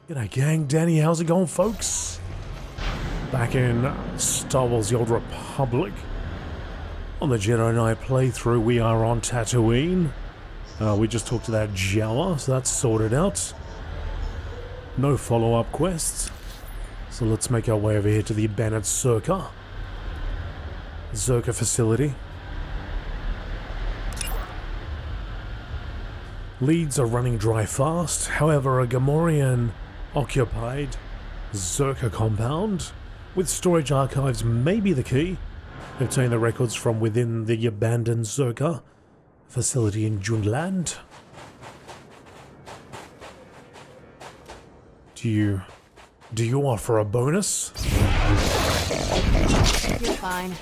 G'day gang, Danny, how's it going folks? Back in Star Wars The Old Republic. On the Jedi Knight playthrough, we are on Tatooine. We just talked to that Jawa, so that's sorted out. No follow-up quests. So let's make our way over here to the abandoned Czerka facility. Leads are running dry fast, however a Gamorrean occupied Czerka compound with storage archives may be the key. Obtain the records from within the abandoned Czerka facility in Junland. Do you offer a bonus? You're fine.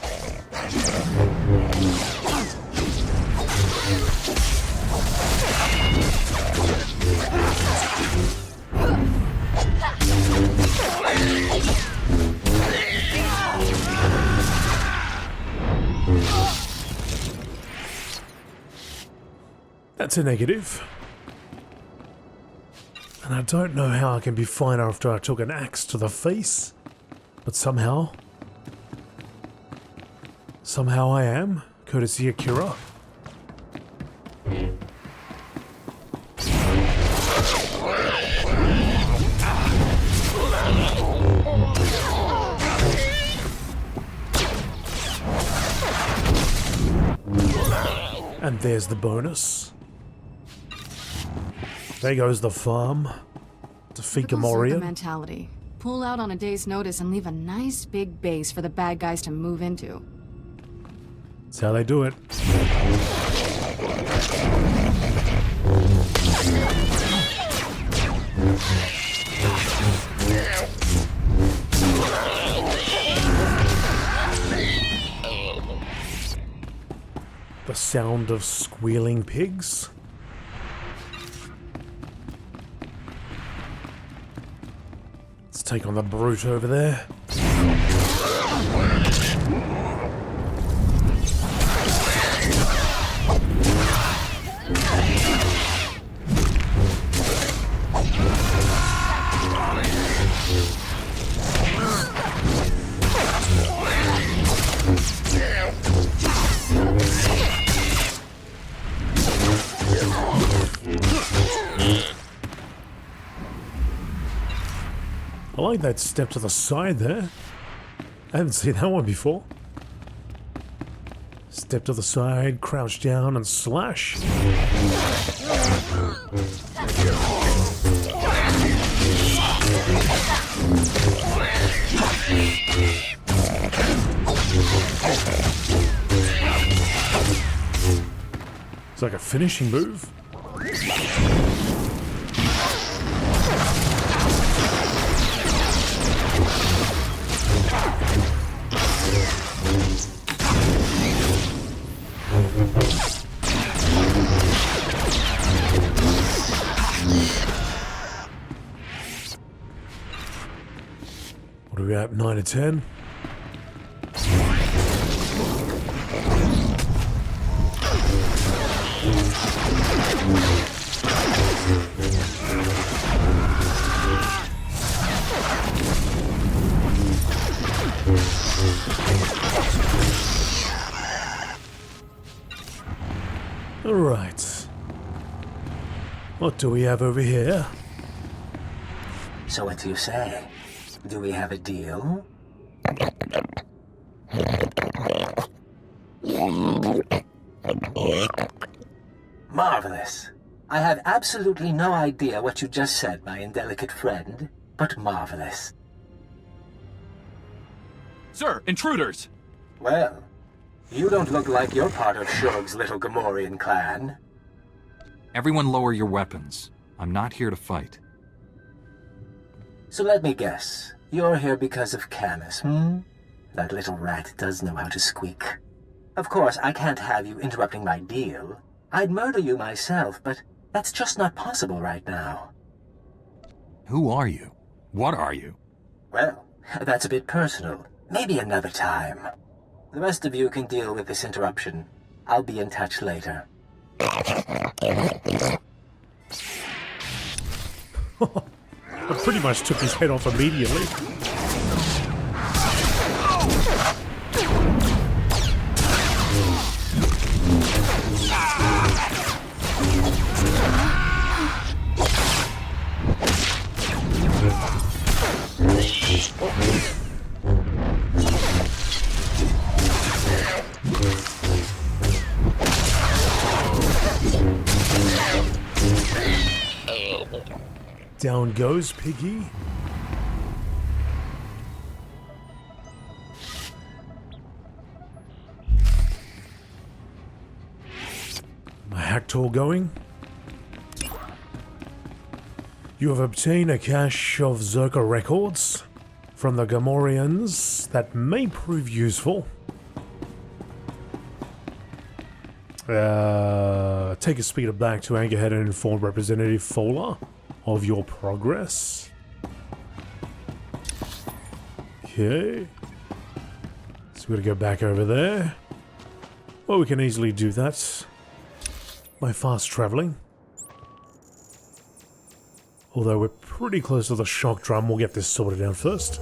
That's a negative. And I don't know how I can be fine after I took an axe to the face. But somehow I am, courtesy of Kira. And there's the bonus. There goes the farm. Defeat Gamorrean. Mentality. Pull out on a day's notice and leave a nice big base for the bad guys to move into. That's how they do it. The sound of squealing pigs. Let's take on the brute over there. I like that step to the side there. I haven't seen that one before. Step to the side, crouch down, and slash. It's like a finishing move. What are we at, 9 to 10? All right. What do we have over here? So what do you say? Do we have a deal? Marvelous. I have absolutely no idea what you just said, my indelicate friend, but marvelous. Sir, intruders! Well, you don't look like you're part of Shog's little Gamorrean clan. Everyone lower your weapons. I'm not here to fight. So let me guess. You're here because of Camus, That little rat does know how to squeak. Of course, I can't have you interrupting my deal. I'd murder you myself, but that's just not possible right now. Who are you? What are you? Well, that's a bit personal. Maybe another time. The rest of you can deal with this interruption. I'll be in touch later. I pretty much took his head off immediately. Down goes Piggy. My hack tool going. You have obtained a cache of Czerka records from the Gamorreans that may prove useful. Take a speeder back to Anchorhead and inform Representative Fowler of your progress. Okay. So we gotta go back over there. Well, we can easily do that by fast traveling. Although we're pretty close to the shock drum, we'll get this sorted out first.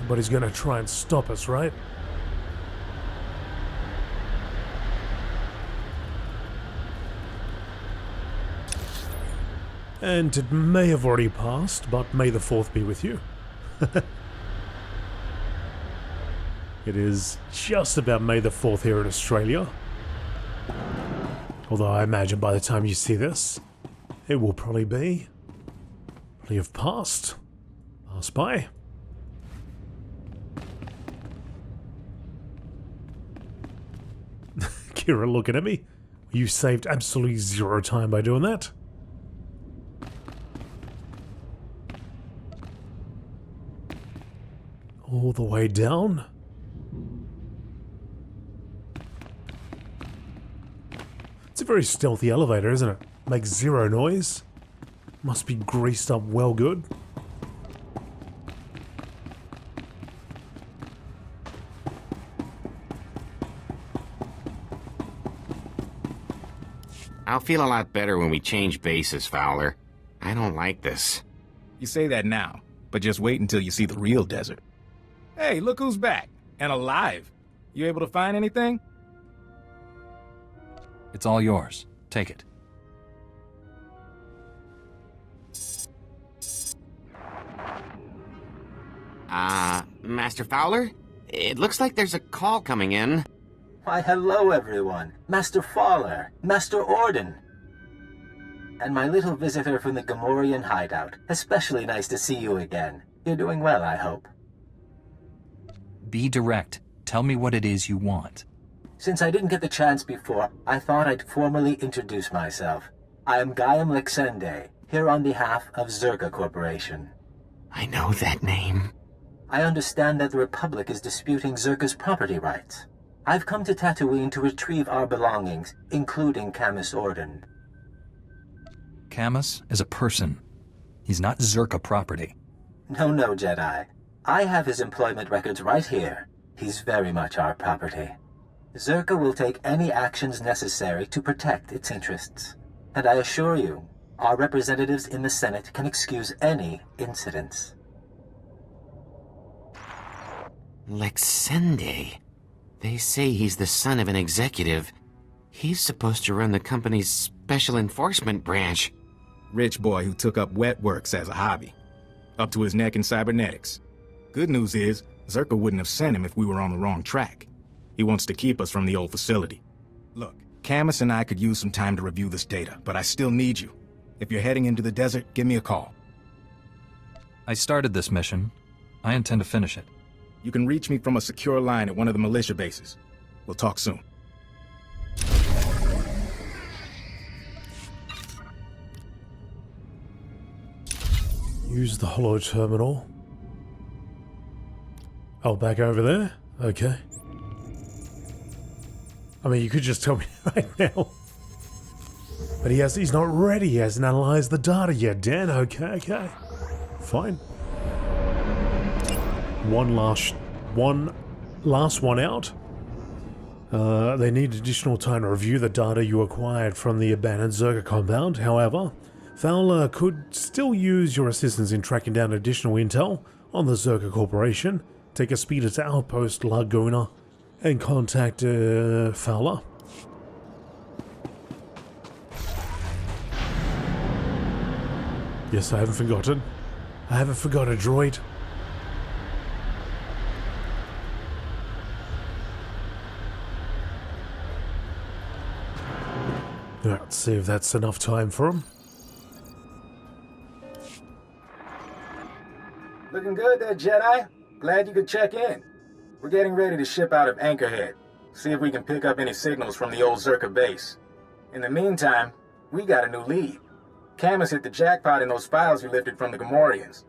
Nobody's gonna try and stop us, right? And it may have already passed, but may the 4th be with you. It is just about May the 4th here in Australia. Although I imagine by the time you see this, it will probably have passed by. Kira looking at me. You saved absolutely 0 time by doing that. All the way down. It's a very stealthy elevator, isn't it? Makes 0 noise. Must be greased up well good. I'll feel a lot better when we change bases, Fowler. I don't like this. You say that now, but just wait until you see the real desert. Hey, look who's back, and alive. You able to find anything? It's all yours. Take it. Master Fowler? It looks like there's a call coming in. Why, hello, everyone. Master Fowler, Master Orden, and my little visitor from the Gamorrean hideout. Especially nice to see you again. You're doing well, I hope. Be direct. Tell me what it is you want. Since I didn't get the chance before, I thought I'd formally introduce myself. I am GameolioDan, here on behalf of Czerka Corporation. I know that name. I understand that the Republic is disputing Czerka's property rights. I've come to Tatooine to retrieve our belongings, including Camus Orden. Camus is a person. He's not Czerka property. No, Jedi. I have his employment records right here. He's very much our property. Czerka will take any actions necessary to protect its interests. And I assure you, our representatives in the Senate can excuse any incidents. Lexende. They say he's the son of an executive. He's supposed to run the company's special enforcement branch. Rich boy who took up wet works as a hobby. Up to his neck in cybernetics. Good news is, Czerka wouldn't have sent him if we were on the wrong track. He wants to keep us from the old facility. Look, Camus and I could use some time to review this data, but I still need you. If you're heading into the desert, give me a call. I started this mission. I intend to finish it. You can reach me from a secure line at one of the militia bases. We'll talk soon. Use the holo terminal. Oh, back over there? Okay. I mean, you could just tell me right now. But he's not ready. He hasn't analyzed the data yet, Dan. Okay. Fine. One last one out. They need additional time to review the data you acquired from the abandoned Czerka compound. However, Fowler could still use your assistance in tracking down additional intel on the Czerka Corporation. Take a speeder to Outpost Laguna and contact Fowler. Yes, I haven't forgotten. I haven't forgotten, droid. Let's see if that's enough time for him. Looking good there, Jedi. Glad you could check in. We're getting ready to ship out of Anchorhead. See if we can pick up any signals from the old Czerka base. In the meantime, we got a new lead. Camus hit the jackpot in those files you lifted from the Gamorreans.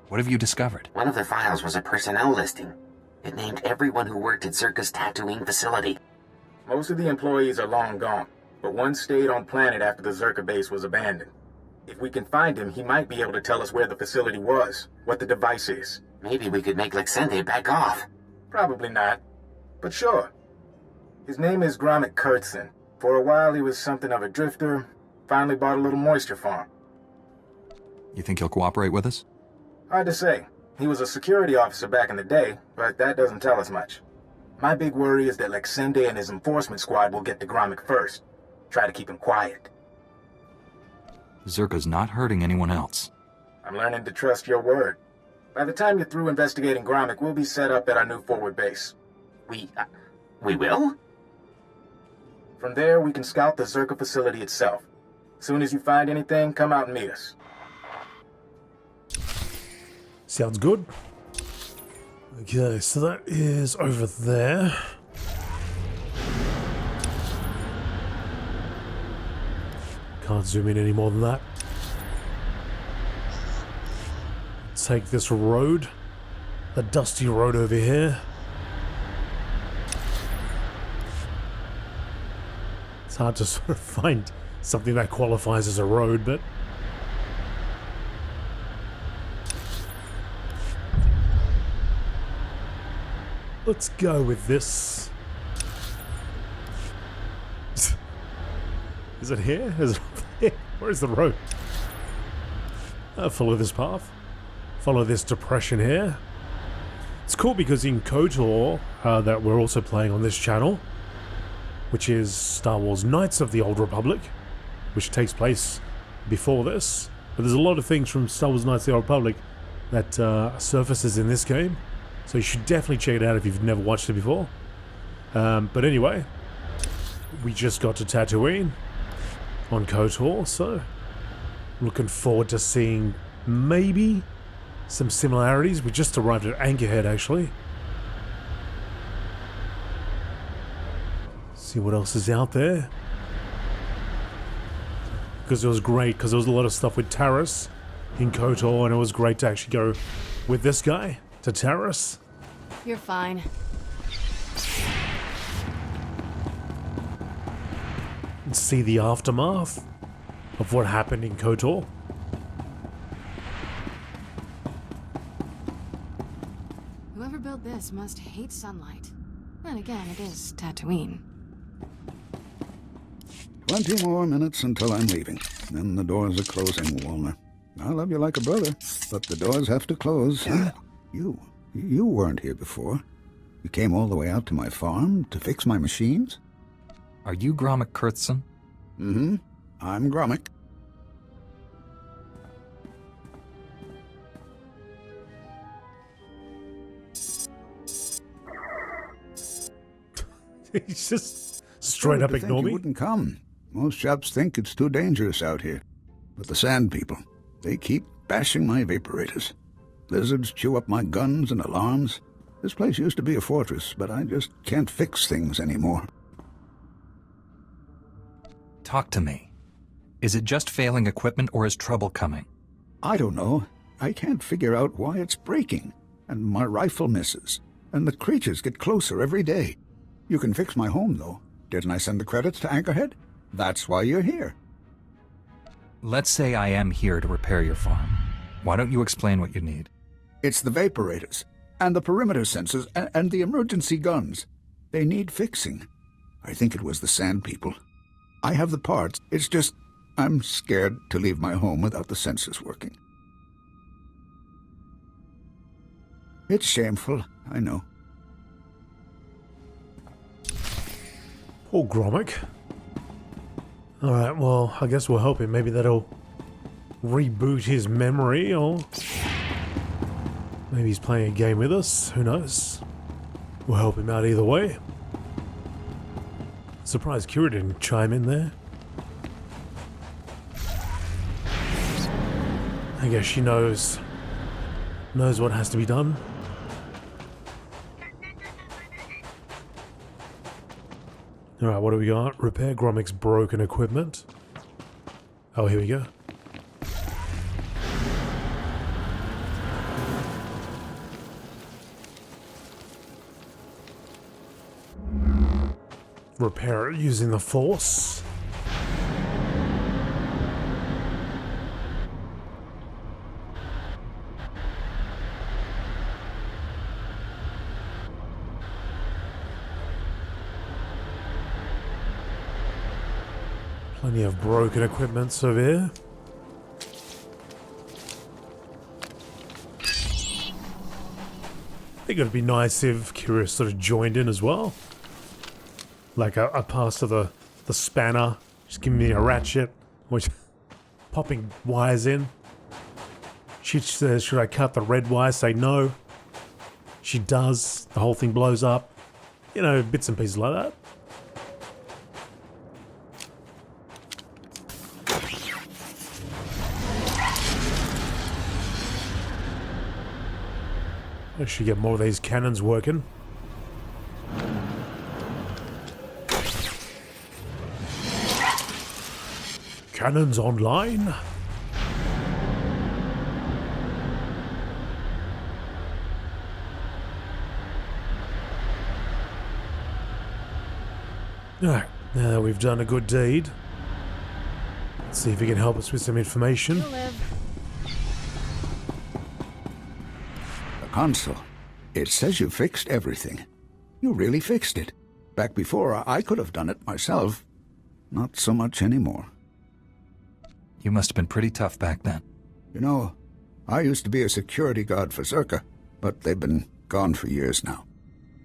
What have you discovered? One of the files was a personnel listing. It named everyone who worked at Czerka's Tatooine facility. Most of the employees are long gone, but one stayed on planet after the Czerka base was abandoned. If we can find him, he might be able to tell us where the facility was, what the device is. Maybe we could make Lexende back off. Probably not, but sure. His name is Gromit Kurtzon. For a while he was something of a drifter, finally bought a little moisture farm. You think he'll cooperate with us? Hard to say. He was a security officer back in the day, but that doesn't tell us much. My big worry is that Lexende and his enforcement squad will get to Gromit first. Try to keep him quiet. Czerka's not hurting anyone else. I'm learning to trust your word. By the time you're through investigating Gromit, we'll be set up at our new forward base. We will? From there, we can scout the Czerka facility itself. Soon as you find anything, come out and meet us. Sounds good. Okay, so that is over there. Can't zoom in any more than that. Take this road, the dusty road over here. It's hard to sort of find something that qualifies as a road, but let's go with this. Is it here? Is it up there? Where's the road? Follow this path. Follow this depression here. It's cool because in KOTOR, that we're also playing on this channel, which is Star Wars Knights of the Old Republic, which takes place before this. But there's a lot of things from Star Wars Knights of the Old Republic that surfaces in this game. So you should definitely check it out if you've never watched it before. But anyway, we just got to Tatooine on KOTOR, so looking forward to seeing maybe some similarities. We just arrived at Anchorhead, actually. See what else is out there. Because it was great, because there was a lot of stuff with Taris in KOTOR, and it was great to actually go with this guy to Taris. You're fine. And see the aftermath of what happened in KOTOR. Whoever built this must hate sunlight. Then again, it is Tatooine. 20 more minutes until I'm leaving. Then the doors are closing, Walner. I love you like a brother, but the doors have to close. You weren't here before. You came all the way out to my farm to fix my machines? Are you Gromit Kurtzon? Mm-hmm. I'm Gromit. He's just straight up ignore me. You wouldn't come. Most shops think it's too dangerous out here. But the Sand People, they keep bashing my vaporators. Lizards chew up my guns and alarms. This place used to be a fortress, but I just can't fix things anymore. Talk to me. Is it just failing equipment or is trouble coming? I don't know. I can't figure out why it's breaking. And my rifle misses. And the creatures get closer every day. You can fix my home, though. Didn't I send the credits to Anchorhead? That's why you're here. Let's say I am here to repair your farm. Why don't you explain what you need? It's the vaporators, and the perimeter sensors, and the emergency guns. They need fixing. I think it was the Sand People. I have the parts. It's just, I'm scared to leave my home without the sensors working. It's shameful, I know. Poor Gromit. Alright, well, I guess we'll help him. Maybe that'll reboot his memory, or maybe he's playing a game with us. Who knows? We'll help him out either way. Surprised Kira didn't chime in there. I guess she knows what has to be done. Alright, what do we got? Repair Gromik's broken equipment. Oh, here we go. Repair it using the Force. Plenty of broken equipment over here. I think it'd be nice if Kira sort of joined in as well. Like a pass to the spanner, just give me a ratchet, which popping wires in. She says, should I cut the red wire? Say no. She does. The whole thing blows up. You know, bits and pieces like that. I should get more of these cannons working. Cannons online. Alright, now that we've done a good deed, let's see if he can help us with some information. The console. It says you fixed everything. You really fixed it. Back before, I could have done it myself. Not so much anymore. You must have been pretty tough back then. You know, I used to be a security guard for Czerka, but they've been gone for years now.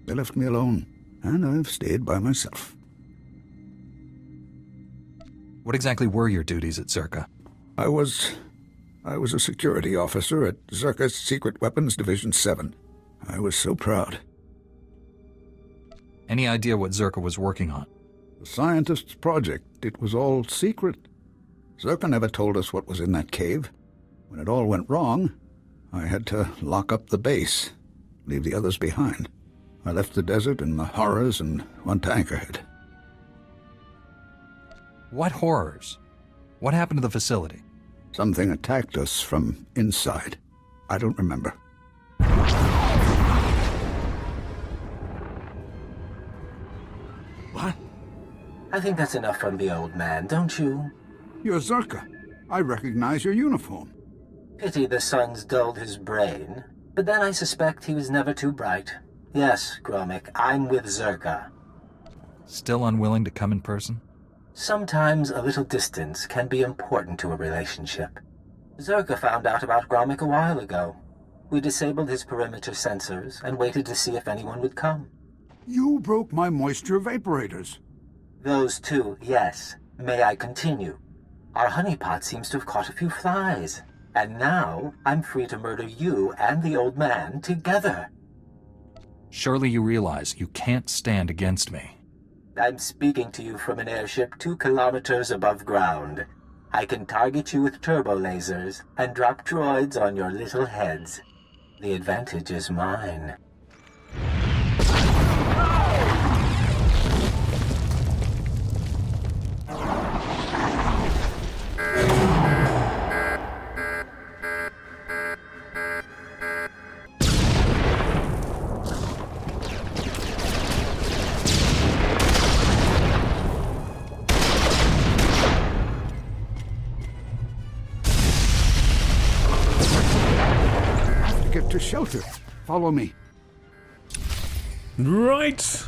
They left me alone, and I've stayed by myself. What exactly were your duties at Czerka? I was a security officer at Czerka's Secret Weapons Division 7. I was so proud. Any idea what Czerka was working on? The scientist's project. It was all secret. Czerka never told us what was in that cave. When it all went wrong, I had to lock up the base, leave the others behind. I left the desert and the horrors and went to Anchorhead. What horrors? What happened to the facility? Something attacked us from inside. I don't remember. What? I think that's enough from the old man, don't you? You're Czerka. I recognize your uniform. Pity the sun's dulled his brain. But then I suspect he was never too bright. Yes, Gromik, I'm with Czerka. Still unwilling to come in person? Sometimes a little distance can be important to a relationship. Czerka found out about Gromik a while ago. We disabled his perimeter sensors and waited to see if anyone would come. You broke my moisture vaporators. Those two, yes. May I continue? Our honeypot seems to have caught a few flies. And now, I'm free to murder you and the old man together. Surely you realize you can't stand against me. I'm speaking to you from an airship 2 kilometers above ground. I can target you with turbo lasers and drop droids on your little heads. The advantage is mine. get to shelter. Follow me. Right.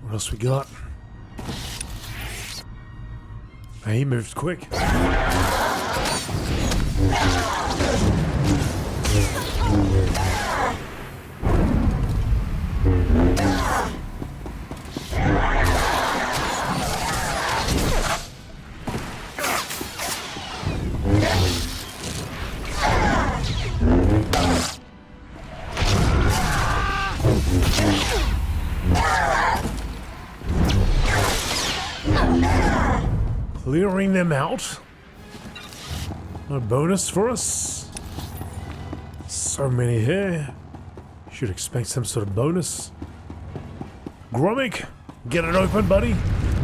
What else we got? He moved quick. Clearing them out. A bonus for us. So many here. Should expect some sort of bonus. Gromik, get it open, buddy.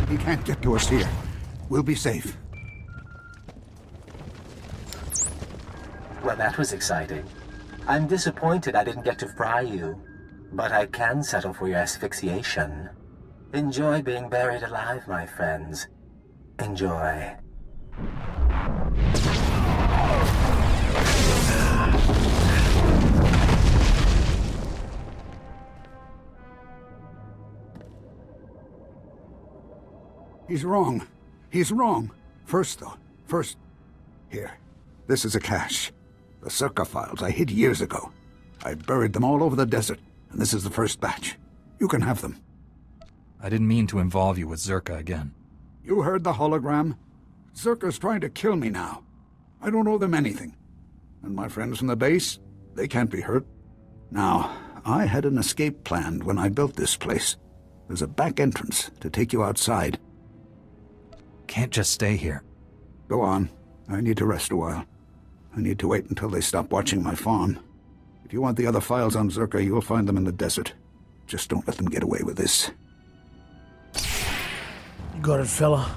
He can't get to us here. We'll be safe. Well, that was exciting. I'm disappointed I didn't get to fry you, but I can settle for your asphyxiation. Enjoy being buried alive, my friends. Enjoy. He's wrong. He's wrong. First, here. This is a cache. The Czerka files I hid years ago. I buried them all over the desert, and this is the first batch. You can have them. I didn't mean to involve you with Czerka again. You heard the hologram? Czerka's trying to kill me now. I don't owe them anything. And my friends from the base, they can't be hurt. Now, I had an escape planned when I built this place. There's a back entrance to take you outside. Can't just stay here. Go on. I need to rest a while. I need to wait until they stop watching my farm. If you want the other files on Czerka, you'll find them in the desert. Just don't let them get away with this. You got it, fella.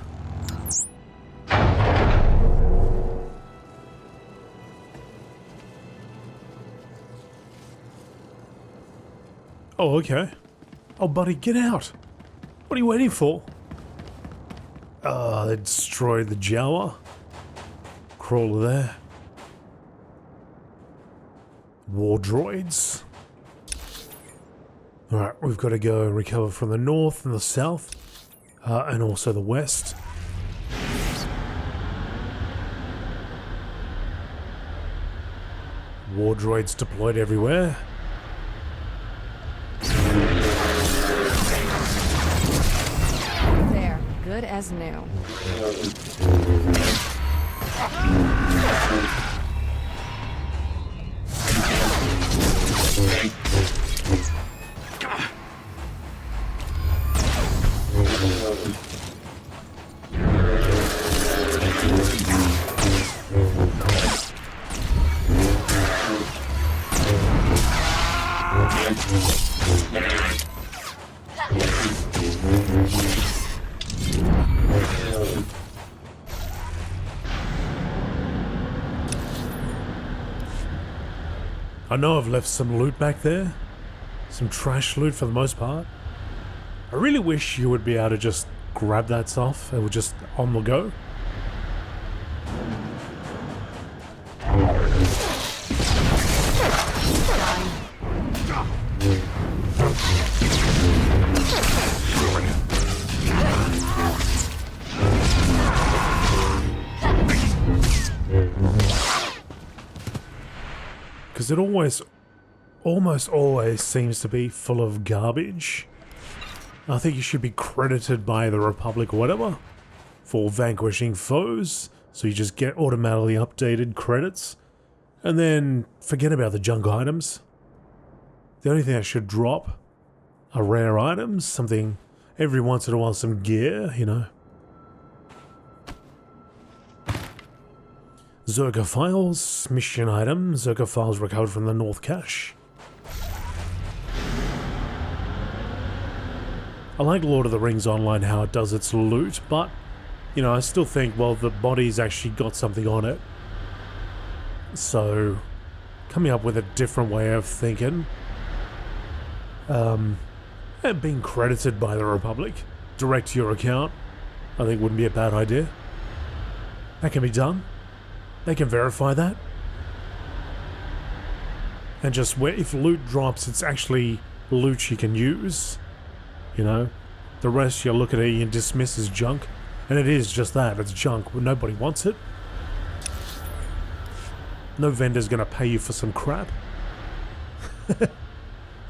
Oh, okay. Oh, buddy, get out. What are you waiting for? They destroyed the Jawa. Crawler there. War droids. Alright, we've got to go recover from the north and the south. And also the west. War droids deployed everywhere. There, good as new. I know I've left some loot back there. Some trash loot for the most part. I really wish you would be able to just grab that stuff. It would just on the go. Because it almost always seems to be full of garbage. I think you should be credited by the Republic or whatever for vanquishing foes, so you just get automatically updated credits. And then forget about the junk items. The only thing I should drop are rare items, something every once in a while, some gear, you know. Czerka files, mission item, Czerka files recovered from the North Cache. I like Lord of the Rings Online, how it does its loot, but, you know, I still think, well, the body's actually got something on it. So, coming up with a different way of thinking. And being credited by the Republic, direct to your account, I think wouldn't be a bad idea. That can be done. They can verify that. And just where, if loot drops, it's actually loot you can use. You know? The rest you look at it and dismiss as junk. And it is just that, it's junk. Nobody wants it. No vendor's gonna pay you for some crap.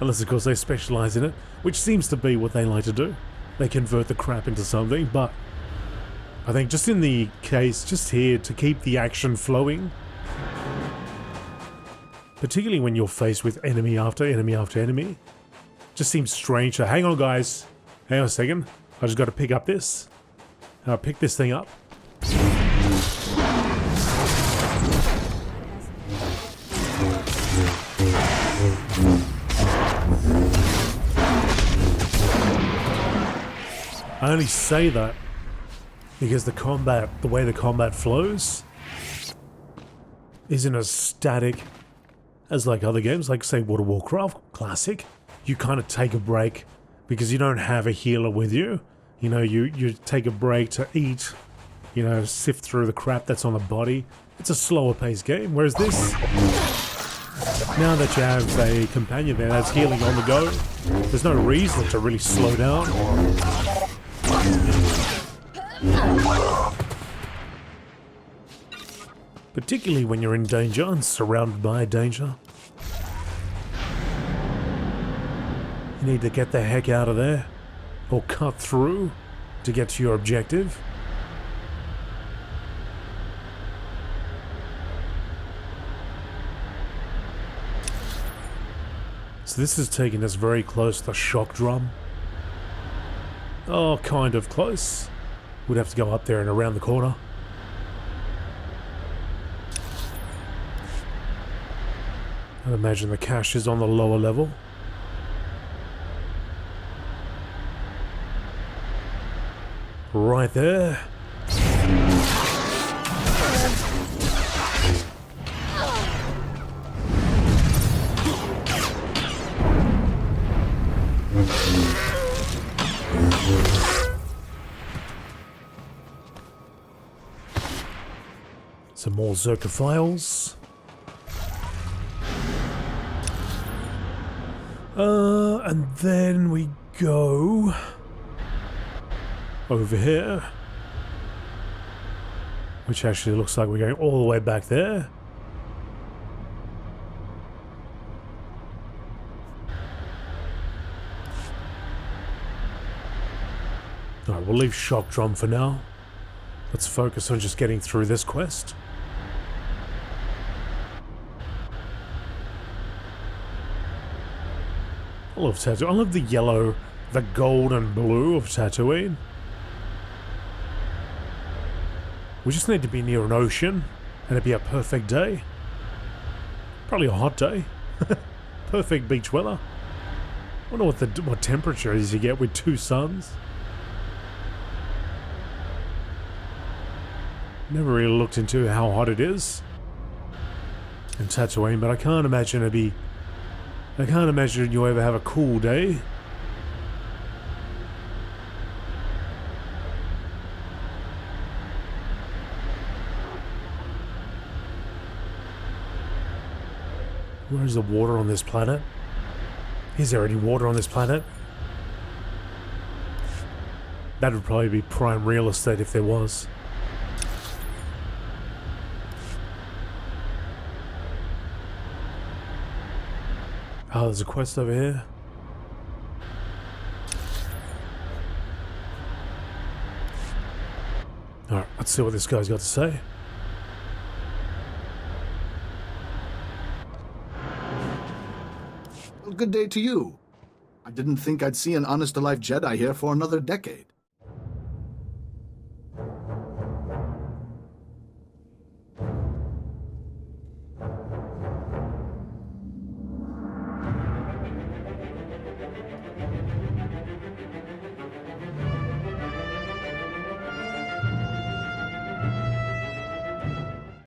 Unless, of course, they specialize in it, which seems to be what they like to do. They convert the crap into something, but I think just in the case, just here, to keep the action flowing, particularly when you're faced with enemy after enemy after enemy, just seems strange to, hang on guys, hang on a second, I just got to pick up this. I'll pick this thing up. I only say that because the combat, the way the combat flows, isn't as static as like other games, like say World of Warcraft Classic. You kind of take a break because you don't have a healer with you. You know, you take a break to eat, you know, sift through the crap that's on the body. It's a slower paced game, whereas this, now that you have a companion there that's healing on the go, there's no reason to really slow down. Particularly when you're in danger and surrounded by danger. You need to get the heck out of there, or cut through to get to your objective. So this is taking us very close to the shock drum. Oh, kind of close. We'd have to go up there and around the corner. I'd imagine the cache is on the lower level. Right there. Some more Czerka files. And then we go over here, which actually looks like we're going all the way back there. Alright, we'll leave Shock Drum for now. Let's focus on just getting through this quest. I love Tatooine. I love the yellow, the gold and blue of Tatooine. We just need to be near an ocean and it'd be a perfect day. Probably a hot day. Perfect beach weather. I wonder what temperature is you get with two suns. Never really looked into how hot it is in Tatooine, but I can't imagine you ever have a cool day. Where is the water on this planet? Is there any water on this planet? That would probably be prime real estate if there was. Oh, there's a quest over here. Alright, let's see what this guy's got to say. Well, good day to you. I didn't think I'd see an honest-to-life Jedi here for another decade.